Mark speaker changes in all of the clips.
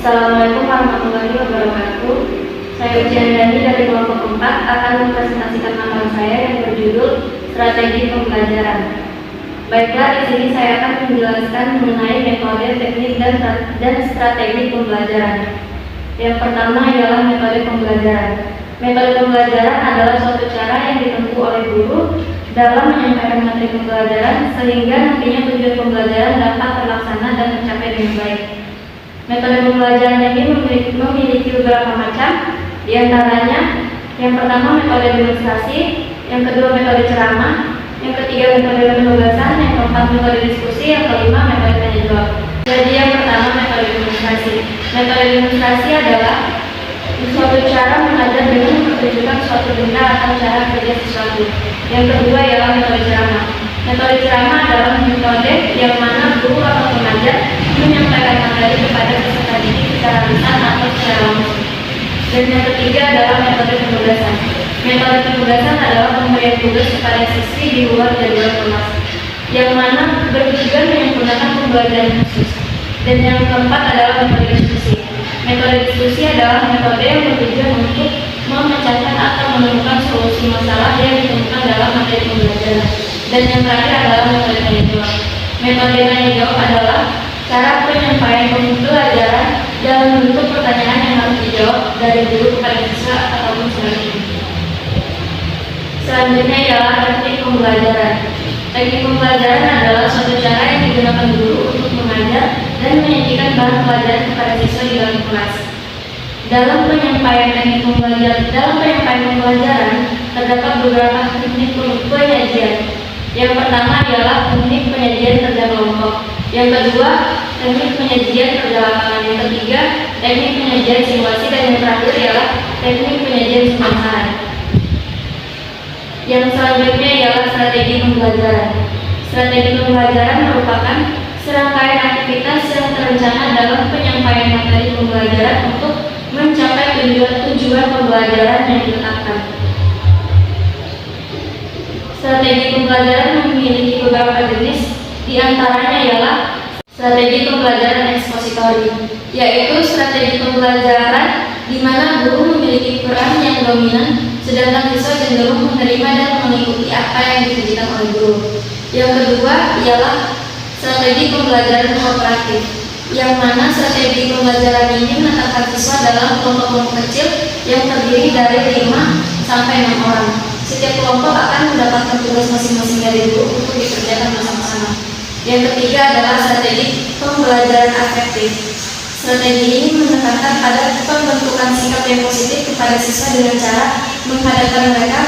Speaker 1: Assalamualaikum warahmatullahi wabarakatuh. Saya Ujian Dani dari kelompok 4 akan mempresentasikan materi saya yang berjudul Strategi Pembelajaran. Baiklah, di sini saya akan menjelaskan mengenai metode, teknik, dan strategi pembelajaran. Yang pertama ialah metode pembelajaran. Metode pembelajaran adalah suatu cara yang ditempuh oleh guru dalam menyampaikan materi pembelajaran sehingga nantinya tujuan pembelajaran dapat terlaksana dan tercapai dengan baik. Metode pembelajaran ini memiliki beberapa macam, diantaranya yang pertama metode demonstrasi, yang kedua metode ceramah, yang ketiga metode penugasan, yang keempat metode diskusi, yang kelima metode tanya jawab. Jadi yang pertama metode demonstrasi. Metode demonstrasi adalah suatu cara mengajar dengan mempertunjukkan suatu benda atau cara kerja sesuatu. Yang kedua ialah metode ceramah. Metode ceramah adalah metode yang mana guru atau pengajar menyampaikan materi kepada peserta didik secara lisan atau secara langsung. Dan yang ketiga adalah metode penugasan. Metode penugasan adalah pemberian tugas kepada siswi di luar jadwal kelas, yang mana bertujuan menyempurnakan pembelajaran khusus. Dan yang keempat adalah metode diskusi. Metode diskusi adalah metode yang bertujuan untuk memecahkan atau menemukan solusi masalah yang ditemukan dalam materi pembelajaran. Dan yang terakhir adalah metode tanya jawab. Metode tanya jawab adalah cara penyampaian pembelajaran dalam bentuk pertanyaan yang harus dijawab dari guru kepada siswa ataupun sebaliknya. Selanjutnya ialah teknik pembelajaran. Teknik pembelajaran adalah suatu cara yang digunakan guru untuk mengajar dan menyajikan bahan pelajaran kepada siswa di dalam kelas. Dalam penyampaian pembelajaran terdapat beberapa teknik penyajian. Yang pertama ialah teknik penyajian kerja kelompok. Yang kedua, teknik penyajian kerja lapangan. Yang ketiga, teknik penyajian simulasi. Dan yang terakhir ialah teknik penyajian pemasaran. Yang selanjutnya ialah strategi pembelajaran. Strategi pembelajaran merupakan serangkaian aktivitas yang terencana dalam penyampaian materi pembelajaran untuk mencapai tujuan pembelajaran yang ditetapkan. Strategi pembelajaran memiliki beberapa jenis, diantaranya ialah strategi pembelajaran ekspositori, yaitu strategi pembelajaran di mana guru memiliki peran yang dominan, sedangkan siswa cenderung menerima dan mengikuti apa yang disajikan oleh guru. Yang kedua ialah strategi pembelajaran kooperatif, yang mana strategi pembelajaran ini menetapkan siswa dalam kelompok-kelompok kecil yang terdiri dari 5 sampai 6 orang. Setiap kelompok akan mendapatkan tugas masing-masing dari guru untuk dikerjakan bersama-sama. Yang ketiga adalah strategi pembelajaran afektif. Strategi ini menekankan pada pembentukan sikap yang positif kepada siswa dengan cara menghadapkan mereka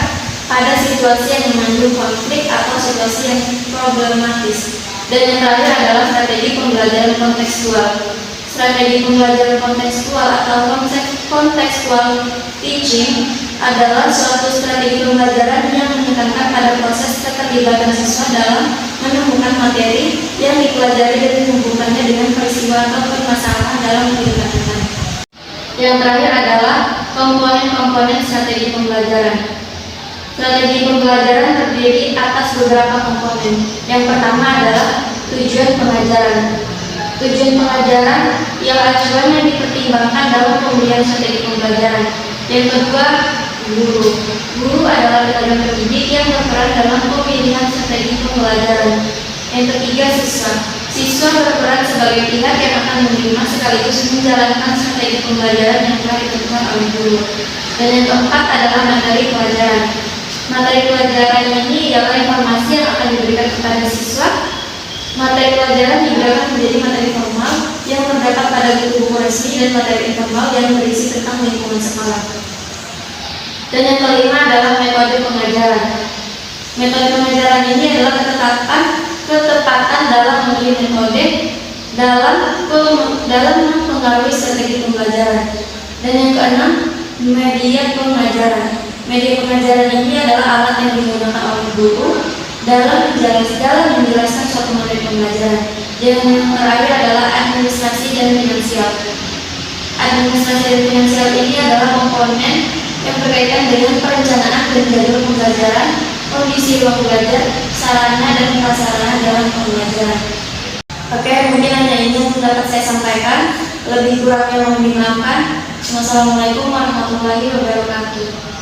Speaker 1: pada situasi yang mengandung konflik atau situasi yang problematis. Dan yang terakhir adalah strategi pembelajaran kontekstual. Strategi pembelajaran kontekstual atau contextual teaching adalah suatu strategi pembelajaran yang menekankan pada proses keterlibatan siswa dalam menemukan materi yang dipelajari dan menghubungkannya dengan peristiwa atau permasalahan dalam kehidupan nyata. Yang terakhir adalah komponen-komponen strategi pembelajaran. Strategi pembelajaran terdiri atas beberapa komponen. Yang pertama adalah tujuan pengajaran. Tujuan pengajaran ialah acuan yang dipertimbangkan dalam pemilihan strategi pembelajaran. Yang kedua, guru. Guru adalah tenaga pendidik yang berperan dalam pemilihan strategi pembelajaran. Yang ketiga, siswa. Siswa berperan sebagai pihak yang akan menerima sekaligus menjalankan strategi pembelajaran yang telah ditentukan oleh guru. Dan yang keempat adalah materi pelajaran. Materi pelajaran ini ialah informasi yang akan diberikan kepada siswa. Materi pelajaran dibedakan menjadi materi formal yang terdapat pada buku resmi dan materi informal yang berisi tentang lingkungan sekolah. Dan yang kelima adalah metode pengajaran. Metode pengajaran ini adalah ketepatan dalam memilih metode dalam mempengaruhi strategi pembelajaran. Dan yang keenam, media pengajaran. Media pengajaran ini adalah alat yang digunakan oleh guru dalam menjelaskan suatu materi pembelajaran. Yang terakhir adalah administrasi dan finansial. Administrasi dan finansial ini adalah komponen yang berkaitan dengan perencanaan dan jadwal pembelajaran, kondisi ruang belajar, sarana dan prasarana dalam pembelajaran. Oke, mungkin hanya ini yang dapat saya sampaikan. Lebih kurangnya mohon dimaafkan. Wassalamualaikum warahmatullahi wabarakatuh.